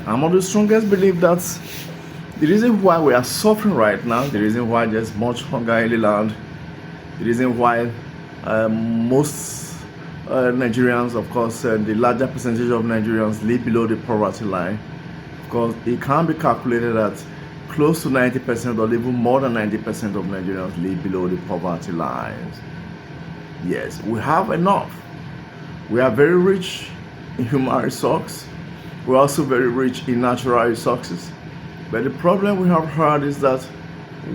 I'm of the strongest belief that the reason why we are suffering right now, the reason why there's much hunger in the land, the reason why most Nigerians, of course, the larger percentage of Nigerians live below the poverty line, because it can be calculated that close to 90% or even more than 90% of Nigerians live below the poverty lines. Yes, we have enough. We are very rich in human resources. We're also very rich in natural resources. But the problem we have heard is that,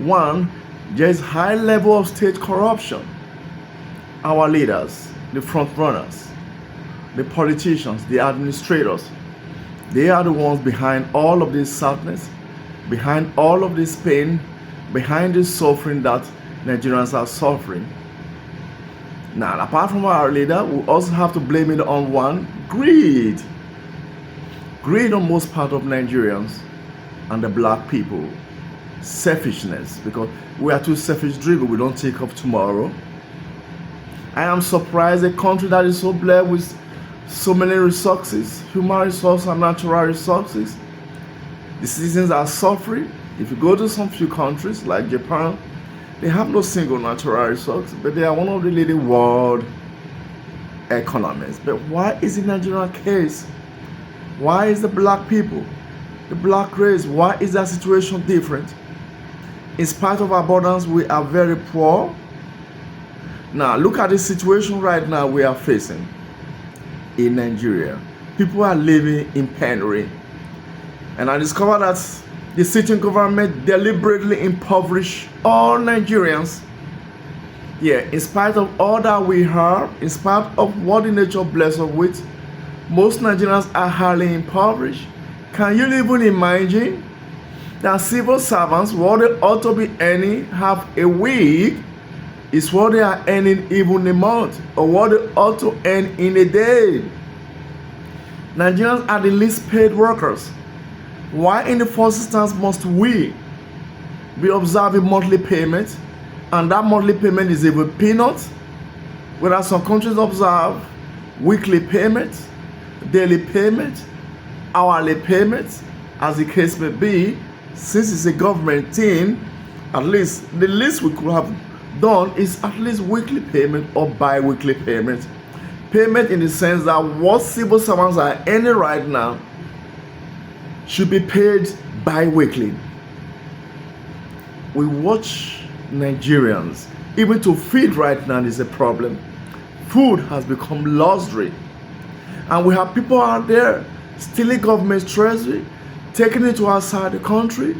one, there is high level of state corruption. Our leaders, the front runners, the politicians, the administrators, they are the ones behind all of this sadness, behind all of this pain, behind this suffering that Nigerians are suffering. Now, apart from our leader, we also have to blame it on one, greed. Greed on most part of Nigerians and the black people. Selfishness, because we are too selfish driven, we don't think of tomorrow. I am surprised a country that is so blessed with so many resources, human resources and natural resources, the citizens are suffering. If you go to some few countries like Japan, they have no single natural resource, but they are one of the leading world economies. But why is the Nigerian case? Why is the black people, the black race, why is that situation different? In spite of abundance, we are very poor. Now, look at the situation right now we are facing in Nigeria. People are living in penury. And I discovered that the sitting government deliberately impoverished all Nigerians. Yeah, in spite of all that we have, in spite of what the nature blesses us with, most Nigerians are highly impoverished. Can you even imagine that civil servants, what they ought to be earning half a week, is what they are earning even a month, or what they ought to earn in a day? Nigerians are the least paid workers. Why in the first instance must we be observing monthly payment, and that monthly payment is even peanuts, whereas some countries observe weekly payment, daily payment, hourly payment, as the case may be? Since it's a government thing, at least the least we could have done is at least weekly payment or bi-weekly payment. Payment in the sense that what civil servants are earning right now should be paid bi-weekly. We watch Nigerians, even to feed right now is a problem. Food has become luxury. And we have people out there stealing government treasury, taking it to outside the country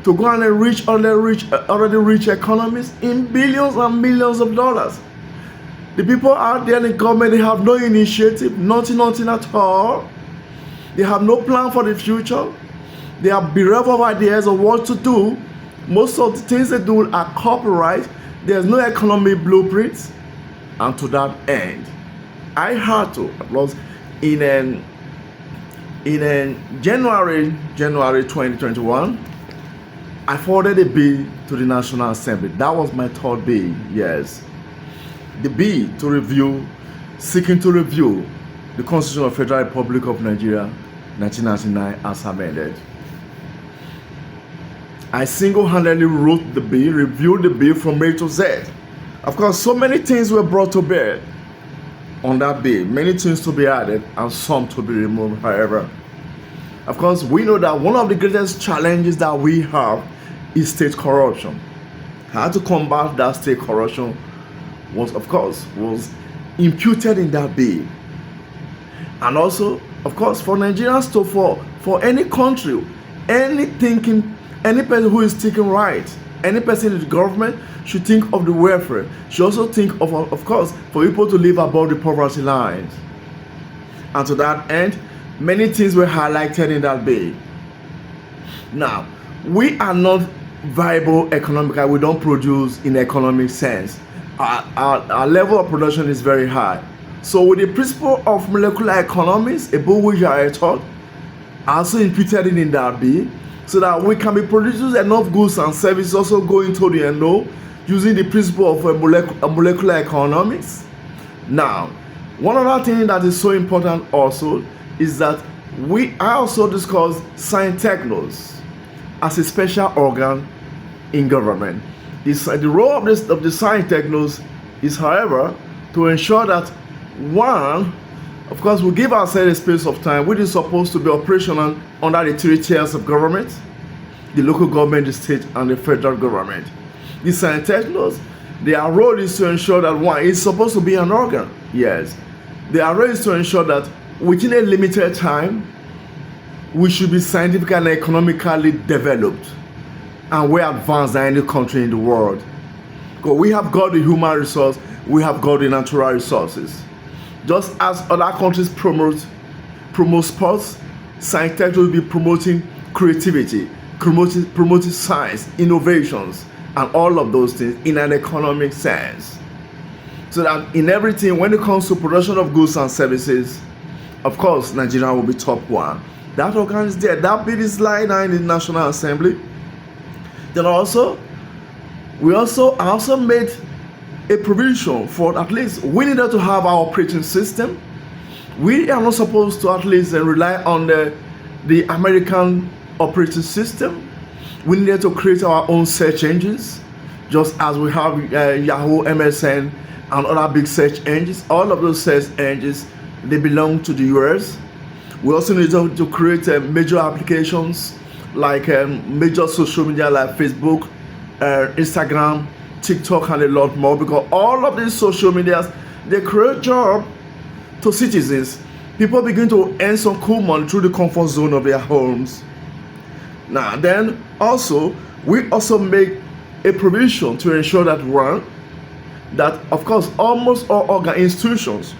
to go and enrich already rich economies in billions and millions of dollars. The people out there in the government, they have no initiative, nothing at all. They have no plan for the future. They are bereft of ideas of what to do. Most of the things they do are copyright. There's no economic blueprints. And to that end, I had to, because in January 2021, I forwarded a bill to the National Assembly. That was my third bill, yes. The bill seeking to review the Constitution of the Federal Republic of Nigeria, 1999, as amended. I single-handedly wrote the bill, reviewed the bill from A to Z. Of course, so many things were brought to bear on that bill, many things to be added and some to be removed, however. Of course, we know that one of the greatest challenges that we have is state corruption. How to combat that state corruption was imputed in that bill. And also, of course, for Nigerians to, for any country, any person who is thinking right, any person in the government should think of the welfare, should also think of course, for people to live above the poverty lines. And to that end, many things were highlighted in that bill. Now, we are not viable economically. We don't produce in economic sense. Our level of production is very high. So with the principle of molecular economics, about which I taught, also imputed in that bill, so that we can be producing enough goods and services also going to the end using the principle of molecular economics. Now, one other thing that is so important also is that I also discussed science technos as a special organ in government. The role of the science technos is, however, to ensure that one, of course, we give ourselves a space of time which is supposed to be operational under the three tiers of government: the local government, the state, and the federal government. The science technos, their role is to ensure that one, it's supposed to be an organ, yes. Their role is to ensure that within a limited time, we should be scientifically and economically developed and we're advanced than any country in the world. Because we have got the human resource, we have got the natural resources. Just as other countries promote sports, science tech will be promoting creativity, promoting science, innovations, and all of those things in an economic sense. So that in everything, when it comes to production of goods and services, of course, Nigeria will be top one. That organ is there. That bill is lying now in the National Assembly. Then we also made a provision for at least we needed to have our operating system. We are not supposed to at least rely on the American operating system. We needed to create our own search engines, just as we have Yahoo, MSN, and other big search engines. All of those search engines, they belong to the US. We also need to create major applications like major social media like Facebook, Instagram, TikTok, and a lot more, because all of these social medias, they create job to citizens. People begin to earn some cool money through the comfort zone of their homes. Now then also, we also make a provision to ensure that that of course almost all organ institutions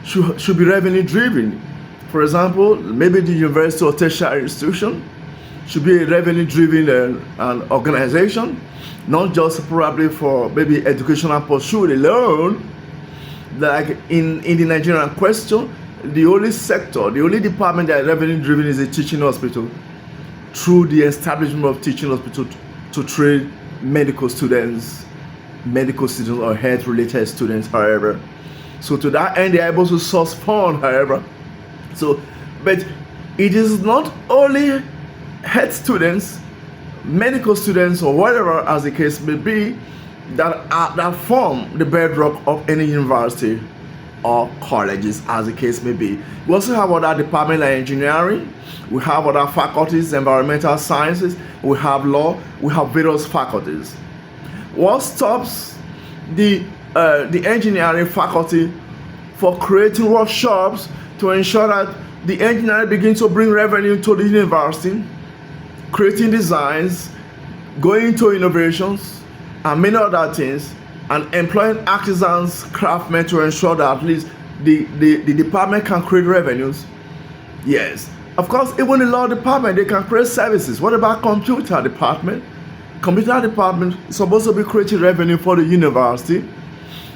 should be revenue driven. For example, maybe the university or tertiary institution should be a revenue driven an organization, not just probably for maybe educational pursuit alone. Like in the Nigerian question, the only sector, the only department that is revenue driven is a teaching hospital, through the establishment of teaching hospital to train medical students or health related students, however. So to that end, they are able to source funds, however. So, but it is not only health students, medical students, or whatever as the case may be, that form the bedrock of any university or colleges as the case may be. We also have other departments like engineering, we have other faculties, environmental sciences, we have law, we have various faculties. What stops the engineering faculty for creating workshops to ensure that the engineering begins to bring revenue to the university, creating designs, going to innovations, and many other things, and employing artisans, craftsmen to ensure that at least the department can create revenues? Yes. Of course, even the law department, they can create services. What about computer department? Computer department is supposed to be creating revenue for the university,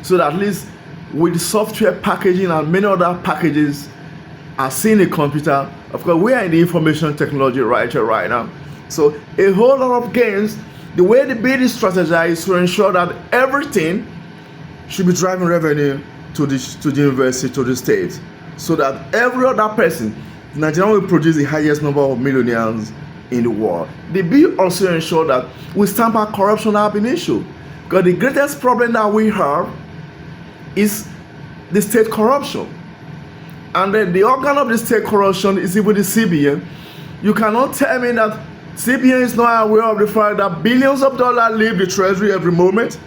so that at least with software packaging and many other packages are seen in a computer. Of course, we are in the information technology right here, right now. So a whole lot of gains. The way the bill is strategized is to ensure that everything should be driving revenue to the university, to the state, so that every other person, Nigeria will produce the highest number of millionaires in the world. The bill also ensures that we stamp out corruption ab initio, because the greatest problem that we have is the state corruption. And then the organ of the state corruption is even the CBN. You cannot tell me that CBN is not aware of the fact that billions of dollars leave the treasury every moment.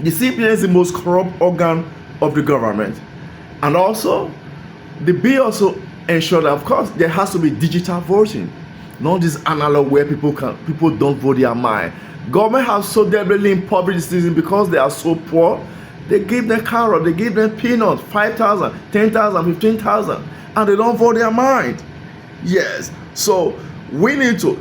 The CBN is the most corrupt organ of the government. And also, the bill also ensures that, of course, there has to be digital voting, not this analog where people don't vote their mind. Government has so deliberately impoverished citizens because they are so poor. They give them carrot, they give them peanuts, 5,000, 10,000, 15,000, and they don't vote their mind. Yes, so we need to.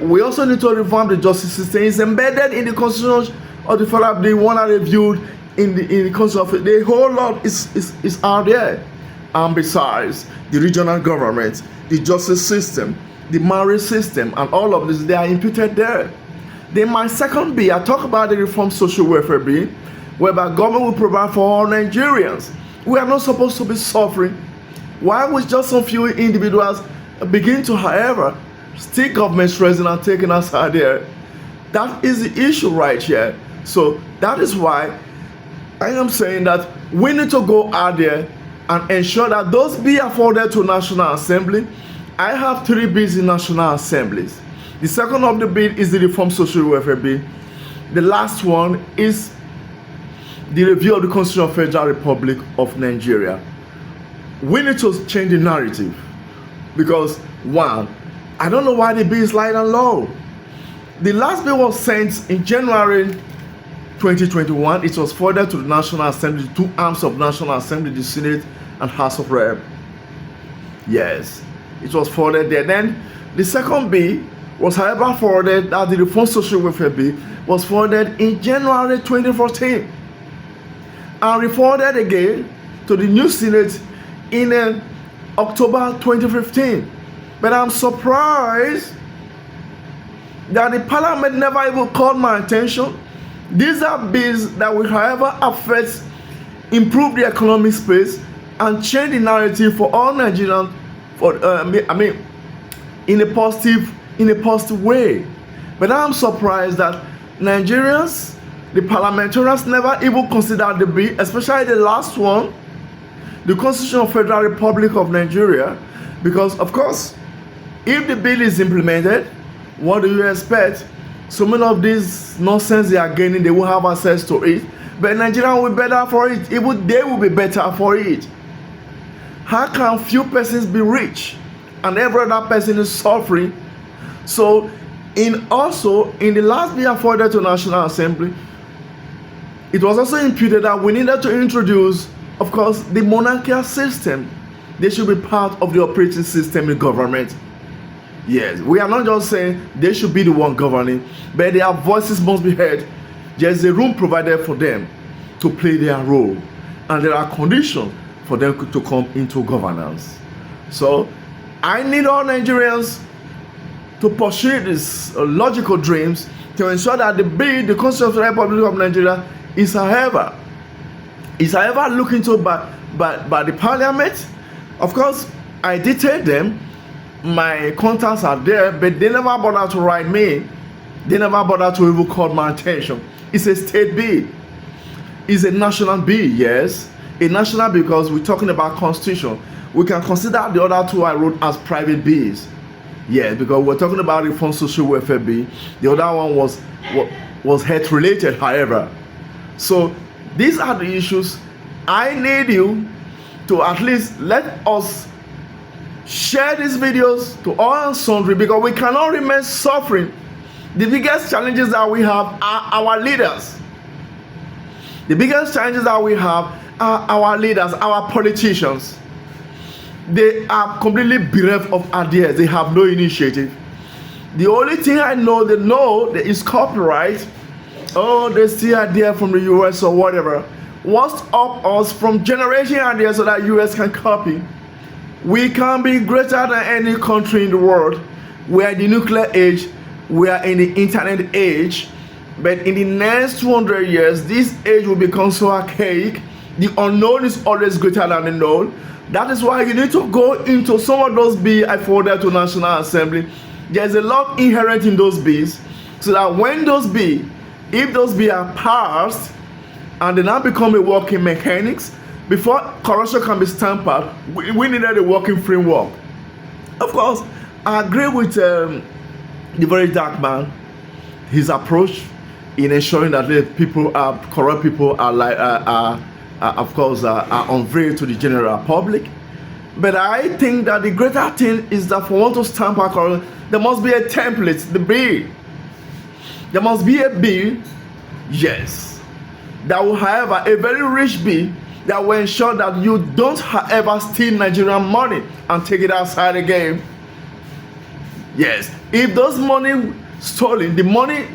We also need to reform the justice system. It's embedded in the constitution of the federal. The one that reviewed in the constitution. The whole lot is out there. And besides, the regional governments, the justice system, the marriage system, and all of this, they are imputed there. Then my second bill, I talk about the reform social welfare bill, whereby government will provide for all Nigerians. We are not supposed to be suffering. Why would just some few individuals begin to, however, state government's resident and taking us out there. That is the issue right here. So that is why I am saying that we need to go out there and ensure that those be afforded to National Assembly. I have 3 bills in National Assemblies. The second of the bill is the Reform Social Welfare Bill. The last one is the review of the Constitution of the Federal Republic of Nigeria. We need to change the narrative because, one, I don't know why the bill is light and low. The last bill was sent in January 2021. It was forwarded to the National Assembly, the 2 arms of National Assembly, the Senate and House of Rep. Yes, it was forwarded there. Then the second bill was, however, forwarded, that the Reform Social Welfare Bill was forwarded in January 2014 and forwarded again to the new Senate in October 2015. But I'm surprised that the Parliament never even called my attention. These are bills that will, however, affect, improve the economic space and change the narrative for all Nigerians, in a positive way. But I'm surprised that Nigerians, the parliamentarians, never even considered the bill, especially the last one, the Constitution of the Federal Republic of Nigeria, because, of course, if the bill is implemented, what do you expect? So many of this nonsense they are gaining, they will have access to it. But Nigeria will be better for it. Even they will be better for it. How can few persons be rich and every other person is suffering? So, in the last bill forwarded to National Assembly, it was also imputed that we needed to introduce, of course, the monarchical system. They should be part of the operating system in government. Yes, we are not just saying they should be the one governing, but their voices must be heard. There's a room provided for them to play their role, and there are conditions for them to come into governance. So, I need all Nigerians to pursue these logical dreams to ensure that the bill, the Constitution of the Republic of Nigeria, is however looked into by the Parliament. Of course, I did tell them my contacts are there, but they never bothered to write me. They never bothered to even call my attention. It's a state bill. It's a national bill, yes. A national bill because we're talking about constitution. We can consider the other 2 I wrote as private bills. Yes, because we're talking about the Reform Social Welfare Bill. The other one was health related, however. So these are the issues. I need you to at least let us share these videos to all and sundry, because we cannot remain suffering. The biggest challenges that we have are our leaders. The biggest challenges that we have are our leaders, our politicians. They are completely bereft of ideas. They have no initiative. The only thing I know they know is copyright. Oh, they steal idea from the US or whatever. What's up us from generation ideas so that US can copy? We can be greater than any country in the world. We are in the nuclear age. We are in the internet age. But in the next 200 years, this age will become so archaic. The unknown is always greater than the known. That is why you need to go into some of those bills I forwarded to National Assembly. There's a lot inherent in those bills, so that when those bills, if those bills are passed and they now become a working mechanics, before corruption can be stamped out, we needed a working framework. Of course, I agree with the very dark man, his approach in ensuring that the corrupt people are unveiled to the general public. But I think that the greater thing is that for one to stamp out corruption, there must be a template, the bill. There must be a bill, yes, that will, however, a very rich bill that will ensure that you don't ever steal Nigerian money and take it outside again. Yes, if those money stolen, the money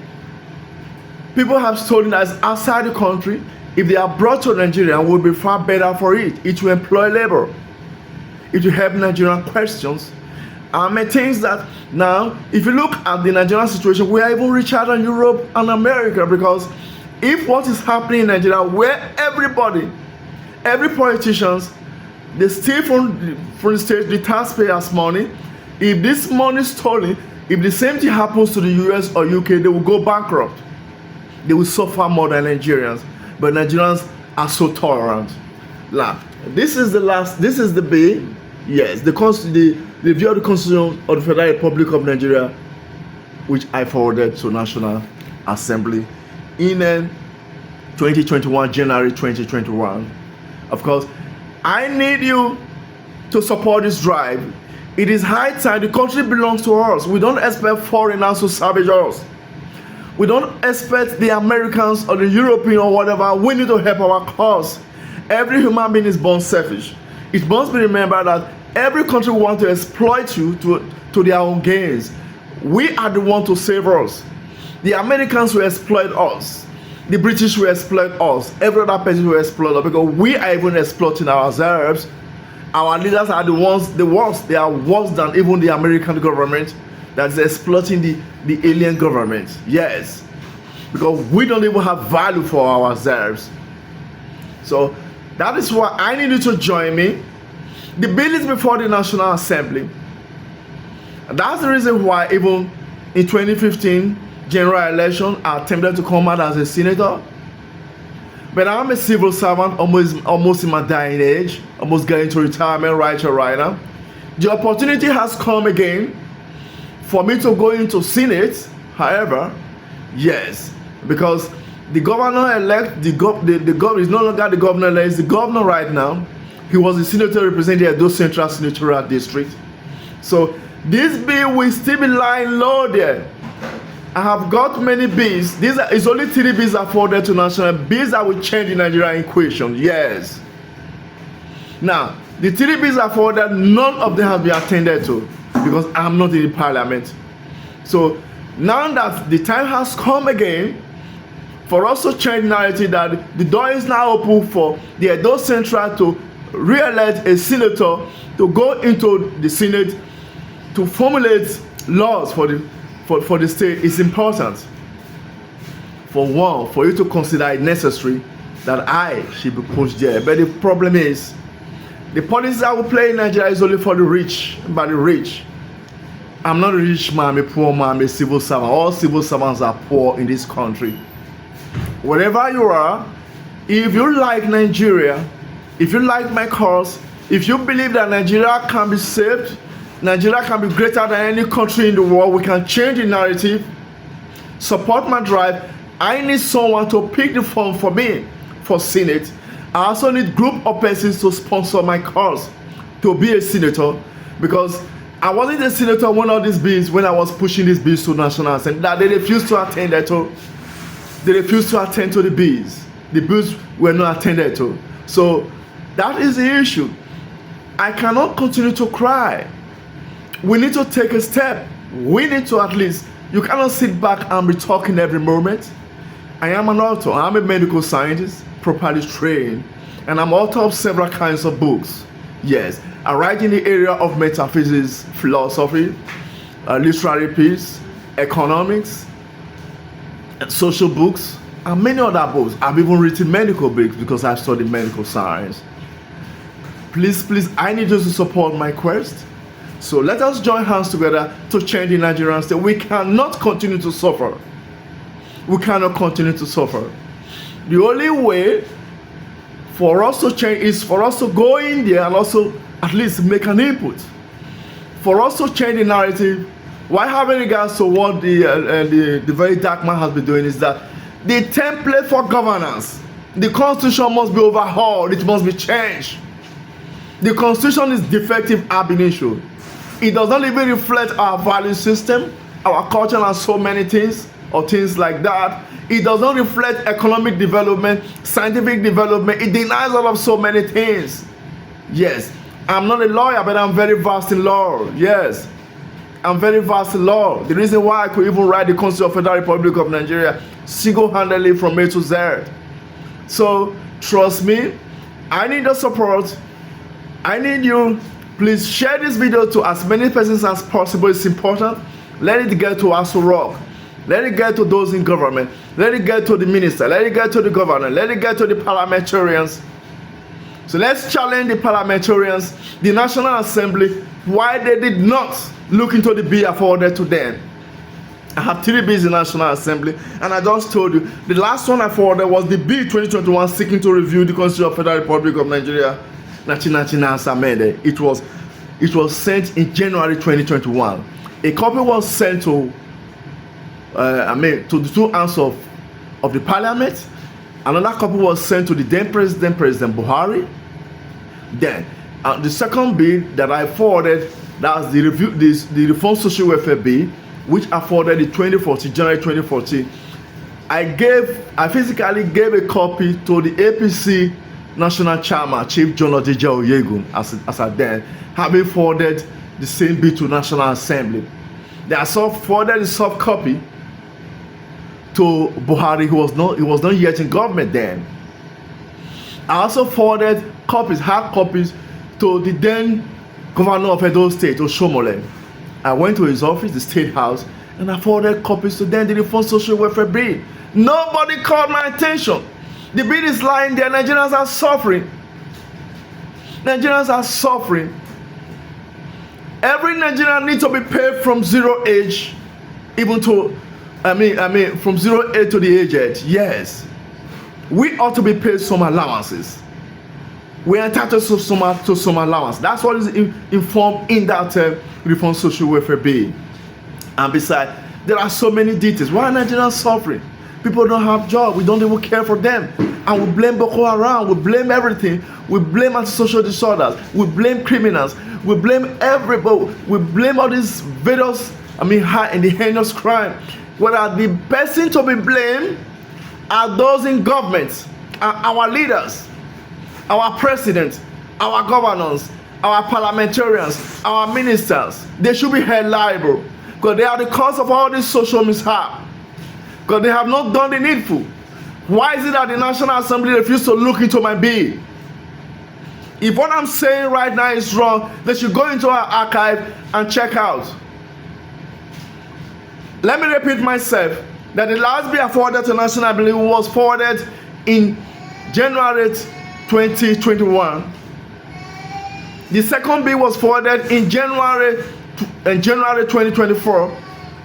people have stolen that is outside the country, if they are brought to Nigeria, will be far better for it. It will employ labor. It will help Nigerian questions. It things that now, if you look at the Nigerian situation, we are even richer than Europe and America, because if what is happening in Nigeria, where everybody, every politicians, they steal from the state, the taxpayers' money, If this money is stolen, if the same thing happens to the US or UK, they will go bankrupt. They will suffer more than Nigerians. But Nigerians are so tolerant. Now, this is the bill. Yes, the view of the Constitution of the Federal Republic of Nigeria, which I forwarded to National Assembly in 2021, January 2021. Of course, I need you to support this drive. It is high time. The country belongs to us. We don't expect foreigners to savage us. We don't expect the Americans or the European or whatever. We need to help our cause. Every human being is born selfish. It must be remembered that every country wants to exploit you to their own gains. We are the one to save us. The Americans will exploit us. The British will exploit us. Every other person will exploit us because we are even exploiting ourselves. Our leaders are the worst. They are worse than even the American government that is exploiting the alien government. Yes. Because we don't even have value for ourselves. So that is why I need you to join me. The bill is before the National Assembly. And that's the reason why even in 2015 general election I attempted to come out as a senator. But I'm a civil servant almost in my dying age, almost getting to retirement right now. The opportunity has come again for me to go into Senate. However, yes, because the governor-elect, the governor is no longer the governor-elect, it's the governor right now. He was the senator representing Edo Central Senatorial District. So this bill will still be lying low there. I have got many bills. It's only 3 bills afforded to national bills that will change the Nigerian equation. Yes. Now, the 3 bills afforded, none of them have been attended to because I'm not in the parliament. So now that the time has come again for us to change the narrative that the door is now open for the Edo Central to re-elect a senator to go into the Senate to formulate laws for the state is important. For one, for you to consider it necessary that I should be pushed there. But the problem is, the policies I will play in Nigeria is only for the rich, by the rich. I'm not a rich man, I'm a poor man, I'm a civil servant. All civil servants are poor in this country. Wherever you are, if you like Nigeria, if you like my cause, if you believe that Nigeria can be saved, Nigeria can be greater than any country in the world, we can change the narrative, support my drive. I need someone to pick the form for me for Senate. I also need group of persons to sponsor my cause to be a senator, because I wasn't a senator when all these bills, when I was pushing these bills to National Assembly, that they refused to attend to. They refused to attend to the bills. The bills were not attended to. So that is the issue. I cannot continue to cry. We need to take a step. We need to at least, you cannot sit back and be talking every moment. I am an author. I'm a medical scientist, properly trained, and I'm author of several kinds of books. Yes, I write in the area of metaphysics, philosophy, literary piece, economics, social books, and many other books. I've even written medical books because I studied medical science. Please, I need you to support my quest. So let us join hands together to change the Nigerian state. We cannot continue to suffer. We cannot continue to suffer. The only way for us to change is for us to go in there and also at least make an input. For us to change the narrative, why having regards to what the very dark man has been doing is that the template for governance, the constitution must be overhauled, it must be changed. The constitution is defective ab initio. It does not even reflect our value system, our culture, and so many things, or things like that. It does not reflect economic development, scientific development. It denies all of so many things. Yes, I'm not a lawyer, but I'm very vast in law. Yes, I'm very vast in law. The reason why I could even write the Constitution of the Federal Republic of Nigeria single-handedly from A to Z. So, trust me, I need your support. I need you. Please share this video to as many persons as possible. It's important. Let it get to Aso Rock. Let it get to those in government. Let it get to the minister. Let it get to the governor. Let it get to the parliamentarians. So let's challenge the parliamentarians, the National Assembly, why they did not look into the bill I forwarded to them. I have 3 bills in National Assembly, and I just told you the last one I forwarded was the bill 2021 seeking to review the Constitution of Federal Republic of Nigeria, 1999 amended. It was sent in January 2021. A copy was sent to the 2 arms of the Parliament. Another copy was sent to the then President Buhari. Then the second bill that I forwarded, that's the Reform Social Welfare Bill, which I forwarded in January 2014. I physically gave a copy to the APC National Chairman, Chief John Ojeje Oyegun, as I then, having forwarded the same bill to National Assembly. Then I forwarded the soft copy to Buhari, who was not yet in government then. I also forwarded hard copies, to the then Governor of Edo State, Oshomole. I went to his office, the State House, and I forwarded copies to them, the Reform Social Welfare Bill. Nobody called my attention. The bill is lying there. Nigerians are suffering. Nigerians are suffering. Every Nigerian needs to be paid from 0 age, even to, from 0 age to the aged. Yes. We ought to be paid some allowances. We are entitled to some allowance. That's what is informed in that Reform Social Welfare Bill. And besides, there are so many details. Why are Nigerians suffering? People don't have jobs. We don't even care for them. And we blame Boko Haram. We blame everything. We blame antisocial disorders. We blame criminals. We blame everybody. We blame all these various, high and the heinous crime. Whether the person to be blamed are those in government, our leaders, our president, our governors, our parliamentarians, our ministers. They should be held liable because they are the cause of all this social mishap, because they have not done the needful. Why is it that the National Assembly refused to look into my bill? If what I'm saying right now is wrong, they should go into our archive and check out. Let me repeat myself, that the last bill I forwarded to National Assembly was forwarded in January 2021. The second bill was forwarded in January 2024.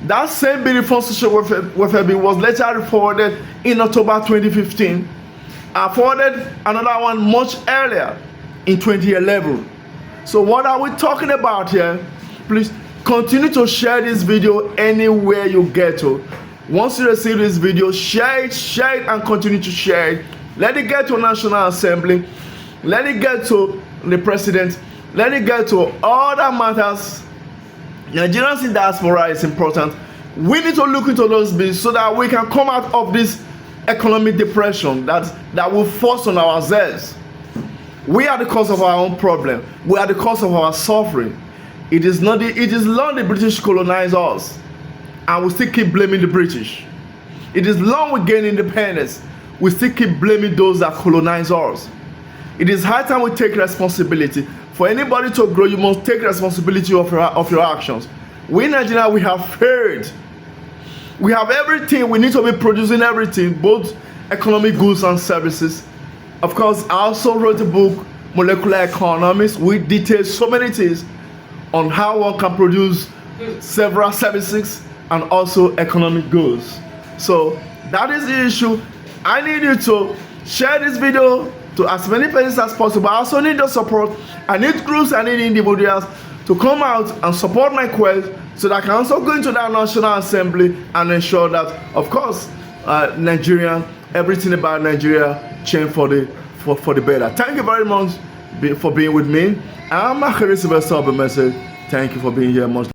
That same bill, Reform Social Welfare Bill, was later forwarded in October 2015. I forwarded another one much earlier in 2011. So what are we talking about here? Please continue to share this video anywhere you get to. Once you receive this video, share it, and continue to share it. Let it get to National Assembly. Let it get to the President. Let it get to all that matters. Nigerians in diaspora is important. We need to look into those bills so that we can come out of this economic depression that will force on ourselves. We are the cause of our own problem. We are the cause of our suffering. It is not the British colonize us, and we still keep blaming the British. It is long we gain independence, we still keep blaming those that colonize us. It is high time we take responsibility. For anybody to grow, you must take responsibility of your actions. We in Nigeria, we have failed. We have everything. We need to be producing everything, both economic goods and services. Of course, I also wrote a book, Molecular Economics, which details so many things on how one can produce several services and also economic goods. So that is the issue. I need you to share this video to as many persons as possible. I also need your support. I need groups, I need individuals to come out and support my quest so that I can also go into that National Assembly and ensure that, of course, Nigeria, everything about Nigeria change for the better. Thank you very much for being with me. I'm Akere Sylvester of the message. Thank you for being here. Much